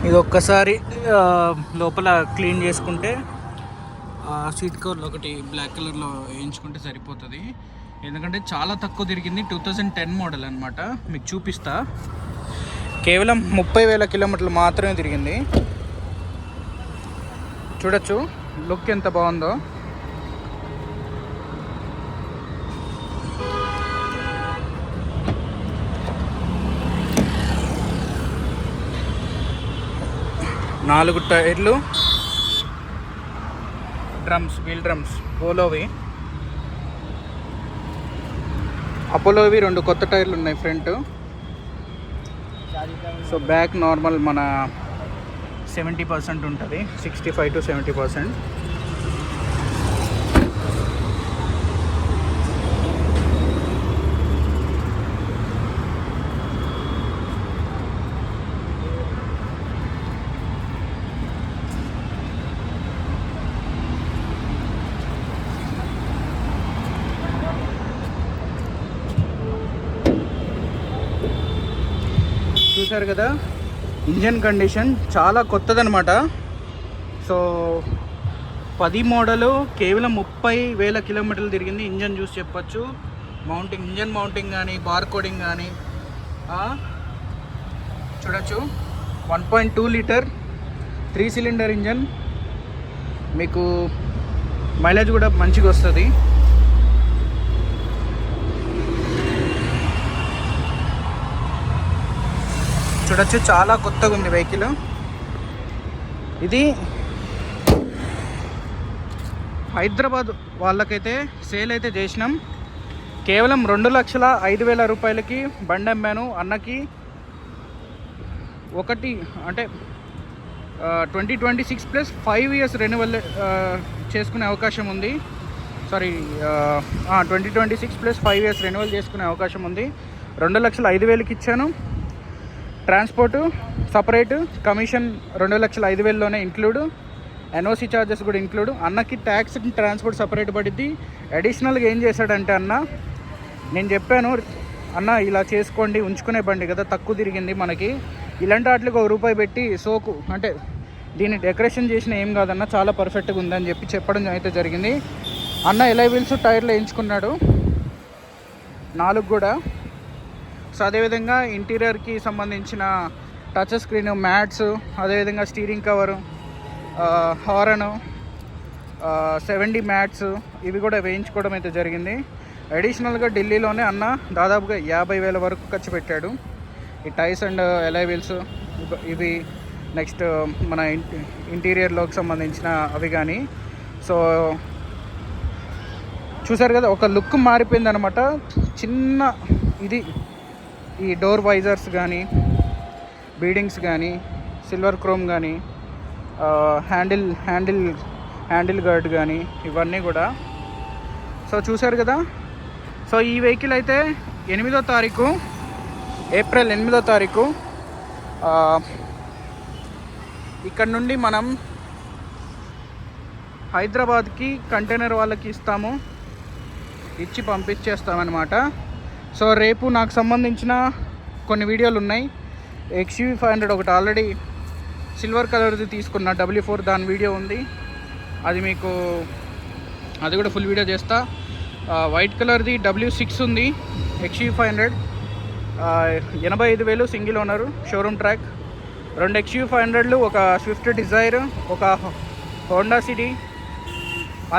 ఇది ఒక్కసారి లోపల క్లీన్ చేసుకుంటే సీట్ కవర్లు ఒకటి బ్లాక్ కలర్లో వేయించుకుంటే సరిపోతుంది. ఎందుకంటే చాలా తక్కువ తిరిగింది, 2010 మోడల్ అనమాట. మీకు చూపిస్తా. కేవలం 30,000 కిలోమీటర్లు మాత్రమే తిరిగింది. చూడొచ్చు లుక్ ఎంత బాగుందో. నాలుగు టైర్లు, డ్రమ్స్, వీల్ డ్రమ్స్ అపోలోవి 2 కొత్త టైర్లు ఉన్నాయి ఫ్రంట్. సో బ్యాక్ నార్మల్ మన 70% ఉంటుంది, 65 to 70%. చూసారు కదా, ఇంజన్ కండిషన్ చాలా కొత్తదనమాట. సో 10 మోడలు, కేవలం 30,000 కిలోమీటర్లు తిరిగింది. ఇంజన్ చూసి చెప్పచ్చు. ఇంజన్ మౌంటింగ్ కానీ, బార్ కోడింగ్ కానీ చూడొచ్చు. 1.2 లీటర్ 3 సిలిండర్ ఇంజన్. మీకు మైలేజ్ కూడా మంచిగా వస్తుంది. చూడొచ్చు, చాలా కొత్తగా ఉంది వెహికల్. ఇది హైదరాబాద్ వాళ్ళకైతే సేల్ అయితే చేసినాం. కేవలం 2,05,000 రూపాయలకి బండి అమ్మాను అన్నకి. ఒకటి అంటే 2026 ప్లస్ 5 years రెన్యువల్ చేసుకునే అవకాశం ఉంది. 2026 ప్లస్ 5 years రెన్యువల్ చేసుకునే అవకాశం ఉంది. 2,05,000కి ఇచ్చాను. ట్రాన్స్పోర్టు సపరేట్, కమిషన్ 2,05,000లోనే ఇంక్లూడ్, ఎన్ఓసి ఛార్జెస్ కూడా ఇంక్లూడ్. అన్నకి ట్యాక్స్, ట్రాన్స్పోర్ట్ సపరేట్ పడిద్ది. అడిషనల్గా ఏం చేశాడంటే అన్న, నేను చెప్పాను అన్న ఇలా చేసుకోండి, ఉంచుకునే బండి కదా, తక్కువ తిరిగింది మనకి, ఇలాంటి వాటికి ₹1 పెట్టి సోకు అంటే దీన్ని డెకరేషన్ చేసిన ఏం కాదన్న, చాలా పర్ఫెక్ట్గా ఉందని చెప్పడం అయితే జరిగింది. అన్న ఎలై వీల్స్ టైర్లు వేయించుకున్నాడు 4 కూడా. సో అదేవిధంగా ఇంటీరియర్కి సంబంధించిన టచ్ స్క్రీన్, మ్యాట్స్, అదేవిధంగా స్టీరింగ్ కవరు, హారను, 70 మ్యాట్స్ ఇవి కూడా వేయించుకోవడం అయితే జరిగింది. అడిషనల్గా ఢిల్లీలోనే అన్న దాదాపుగా 50,000 వరకు ఖర్చు పెట్టాడు. ఈ టైర్స్ అండ్ ఎలై వీల్స్ ఇవి, నెక్స్ట్ మన ఇంటీరియర్లోకి సంబంధించిన అవి కానీ. సో చూసారు కదా, ఒక లుక్ మారిపోయింది అనమాట. చిన్న ఇది ఈ డోర్ వైజర్స్ కానీ, బీడింగ్స్ కానీ, సిల్వర్ క్రోమ్ కానీ, హ్యాండిల్ గార్డ్ కానీ, ఇవన్నీ కూడా. సో చూసారు కదా. సో ఈ వెహికల్ అయితే 8వ తారీఖు, ఏప్రిల్ 8వ తారీఖు ఇక్కడ నుండి మనం హైదరాబాద్కి కంటైనర్ వాళ్ళకి ఇచ్చి పంపించేస్తామన్నమాట. సో రేపు నాకు సంబంధించిన కొన్ని వీడియోలు ఉన్నాయి. XUV 500 ఒకటి ఆల్రెడీ సిల్వర్ కలర్ది తీసుకున్న W4, దాని వీడియో ఉంది. అది కూడా ఫుల్ వీడియో చేస్తా. వైట్ కలర్ది W6 ఉంది, XUV 500, 85,000 single owner, showroom track. 2 XUV 500లు, ఒక స్విఫ్ట్ డిజైర్, ఒక హోండా సిటీ.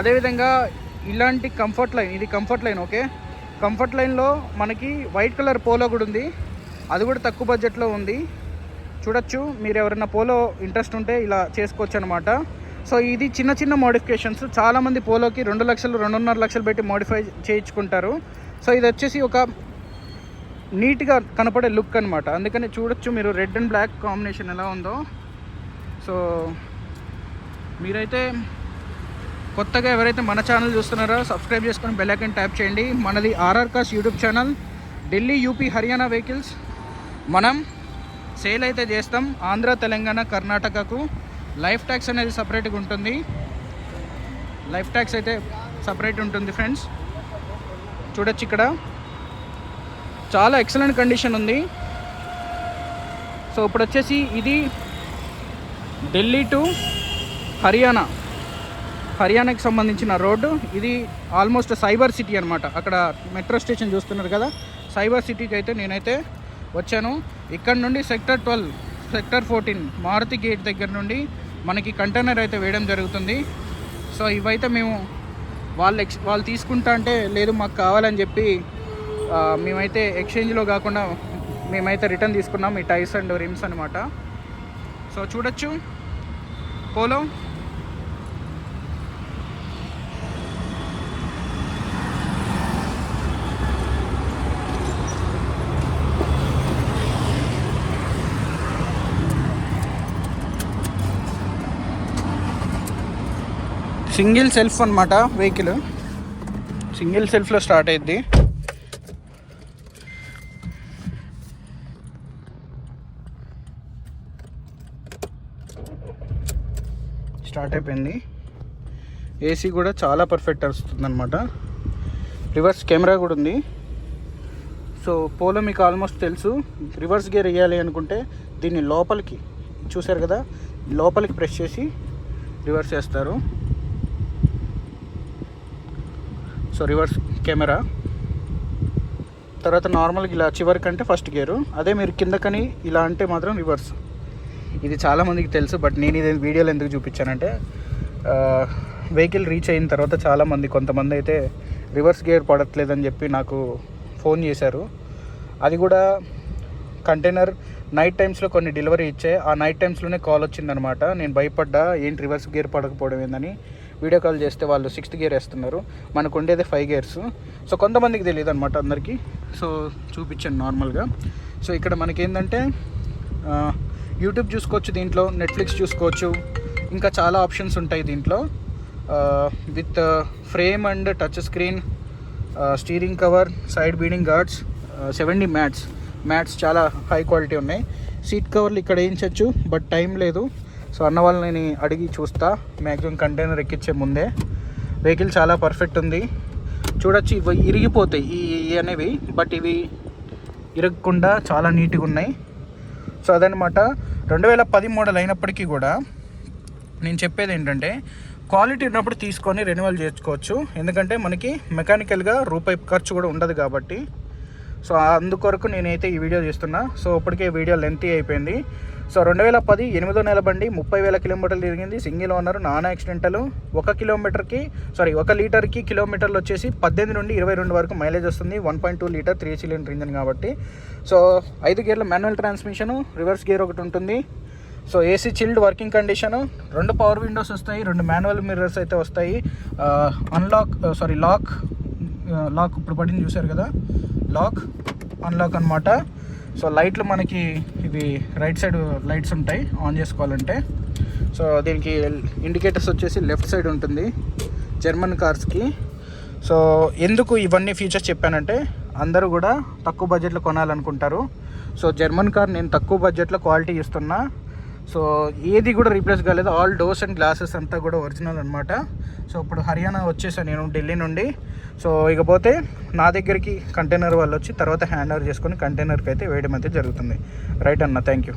అదేవిధంగా ఇలాంటి కంఫర్ట్ లైన్, ఇది కంఫర్ట్ లైన్. ఓకే, కంఫర్ట్ లైన్లో మనకి వైట్ కలర్ పోలో కూడా ఉంది. అది కూడా తక్కువ బడ్జెట్లో ఉంది. చూడొచ్చు, మీరు ఎవరైనా పోలో ఇంట్రెస్ట్ ఉంటే ఇలా చేసుకోవచ్చు అనమాట. సో ఇది చిన్న చిన్న మోడిఫికేషన్స్. చాలామంది పోలోకి 2 లక్షలు, 2.5 లక్షలు పెట్టి మోడిఫై చేయించుకుంటారు. సో ఇది వచ్చేసి ఒక నీట్గా కనపడే లుక్ అనమాట. అందుకని చూడొచ్చు మీరు, రెడ్ అండ్ బ్లాక్ కాంబినేషన్ ఎలా ఉందో. సో మీరైతే కొత్తగా ఎవరైతే మన ఛానల్ చూస్తున్నారో సబ్స్క్రైబ్ చేసుకొని బెల్ ఐకాన్ ట్యాప్ చేయండి. మనది RR cars YouTube channel. Delhi, UP, Haryana vehicles మనం సేల్ అయితే చేస్తాం. ఆంధ్ర, తెలంగాణ, కర్ణాటకకు లైఫ్ ట్యాక్స్ అనేది సపరేట్గా ఉంటుంది. లైఫ్ ట్యాక్స్ అయితే సపరేట్ ఉంటుంది ఫ్రెండ్స్. చూడొచ్చు, ఇక్కడ చాలా ఎక్సలెంట్ కండిషన్ ఉంది. సో ఇప్పుడు వచ్చేసి ఇది ఢిల్లీ టు హర్యానాకి సంబంధించిన రోడ్డు ఇది. ఆల్మోస్ట్ సైబర్ సిటీ అనమాట. అక్కడ మెట్రో స్టేషన్ చూస్తున్నారు కదా, సైబర్ సిటీకి అయితే నేనైతే వచ్చాను. ఇక్కడ నుండి సెక్టర్ 12, సెక్టర్ 14 మారుతి గేట్ దగ్గర నుండి మనకి కంటైనర్ అయితే వేయడం జరుగుతుంది. సో ఇవైతే మేము వాళ్ళు తీసుకుంటా అంటే లేదు మాకు కావాలని చెప్పి మేమైతే ఎక్స్చేంజ్లో కాకుండా మేమైతే రిటర్న్ తీసుకున్నాం ఈ టైర్స్ అండ్ రిమ్స్ అనమాట. సో చూడొచ్చు పోలో. సింగిల్ సెల్ఫ్ అనమాట వెహికల్, సింగిల్ సెల్ఫ్లో స్టార్ట్ అయ్యిద్ది. స్టార్ట్ అయిపోయింది. ఏసీ కూడా చాలా పర్ఫెక్ట్ వస్తుంది అనమాట. రివర్స్ కెమెరా కూడా ఉంది. సో పోలో మీకు ఆల్మోస్ట్ తెలుసు. రివర్స్ గేర్ వేయాలి అనుకుంటే దీన్ని లోపలికి చూసారు కదా, లోపలికి ప్రెస్ చేసి రివర్స్ చేస్తారు. So reverse camera. తర్వాత నార్మల్గా ఇలా చివరికంటే ఫస్ట్ గేరు, అదే మీరు కిందకని ఇలా అంటే మాత్రం రివర్స్. ఇది చాలామందికి తెలుసు, బట్ నేను ఇది వీడియోలో ఎందుకు చూపించానంటే వెహికల్ రీచ్ అయిన తర్వాత చాలామంది కొంతమంది అయితే రివర్స్ గేర్ పడట్లేదని చెప్పి నాకు ఫోన్ చేశారు. అది కూడా కంటైనర్ నైట్ టైమ్స్లో కొన్ని డెలివరీ ఇచ్చాయి. ఆ నైట్ టైమ్స్లోనే కాల్ వచ్చిందనమాట. నేను భయపడ్డా ఏంటి రివర్స్ గేర్ పడకపోవడం ఏందని. వీడియో కాల్ చేస్తే వాళ్ళు 6th గేర్ వేస్తున్నారు, మనకు ఉండేదే 5 గేర్స్. సో కొంతమందికి తెలియదు అనమాట అందరికీ. సో చూపించాను నార్మల్గా. సో ఇక్కడ మనకి ఏంటంటే యూట్యూబ్ చూసుకోవచ్చు, దీంట్లో నెట్ఫ్లిక్స్ చూసుకోవచ్చు, ఇంకా చాలా ఆప్షన్స్ ఉంటాయి దీంట్లో. With frame and touch screen, steering cover, side beading guards, 70 mats చాలా హై క్వాలిటీ ఉన్నాయి. సీట్ కవర్లు ఇక్కడ వేయించవచ్చు, బట్ టైం లేదు. సో అన్న వాళ్ళని నేను అడిగి చూస్తా మ్యాక్సిమం కంటైనర్ ఎక్కించే ముందే. వెహికల్ చాలా పర్ఫెక్ట్ ఉంది. చూడొచ్చు ఇవి ఇరిగిపోతాయి ఈ అనేవి, బట్ ఇవి ఇరగకుండా చాలా నీట్గా ఉన్నాయి. సో అదనమాట. 2010 మోడల్ అయినప్పటికీ కూడా నేను చెప్పేది ఏంటంటే క్వాలిటీ ఉన్నప్పుడు తీసుకొని రెన్యువల్ చేసుకోవచ్చు. ఎందుకంటే మనకి మెకానికల్గా రూపాయి ఖర్చు కూడా ఉండదు కాబట్టి. సో అందుకొరకు నేనైతే ఈ వీడియో చేస్తున్నా. సో ఇప్పటికే వీడియో లెంతీ అయిపోయింది. సో 2010 8వ నెల బండి 30,000 కిలోమీటర్లు తిరిగింది. Single owner, non accidental. 1 లీటర్కి కిలోమీటర్లు వచ్చేసి 18 నుండి 22 వరకు మైలేజ్ వస్తుంది. 1.2 లీటర్ 3 సిలిండర్ ఇంజన్ కాబట్టి. సో 5 గేర్ల మాన్యువల్ ట్రాన్స్మిషను, రివర్స్ గేర్ ఒకటి ఉంటుంది. So AC chilled working condition, 2 power windows వస్తాయి, 2 మాన్యువల్ మిర్రర్స్ అయితే వస్తాయి. లాక్ ఇప్పుడు పడింది చూసారు కదా, లాక్ అన్లాక్ అనమాట. సో లైట్లు మనకి ఇవి రైట్ సైడ్ లైట్స్ ఉంటాయి ఆన్ చేసుకోవాలంటే. సో దీనికి ఇండికేటర్స్ వచ్చేసి లెఫ్ట్ సైడ్ ఉంటుంది జర్మన్ కార్స్కి. సో ఎందుకు ఇవన్నీ ఫీచర్స్ చెప్పానంటే అందరూ కూడా తక్కువ బడ్జెట్లో కొనాలనుకుంటారు. సో జర్మన్ కార్ నేను తక్కువ బడ్జెట్లో క్వాలిటీ ఇస్తున్నా. సో ఏది కూడా రీప్లేస్ కాలేదు. ఆల్ డోర్స్ అండ్ గ్లాసెస్ అంతా కూడా ఒరిజినల్ అనమాట. సో ఇప్పుడు హర్యానా వచ్చేసాను నేను ఢిల్లీ నుండి. సో ఇకపోతే నా దగ్గరికి కంటైనర్ వాళ్ళు వచ్చి తర్వాత హ్యాండ్ ఓవర్ చేసుకొని కంటైనర్కి అయితే వేయడం అయితే జరుగుతుంది. రైట్ అన్న, థ్యాంక్ యూ.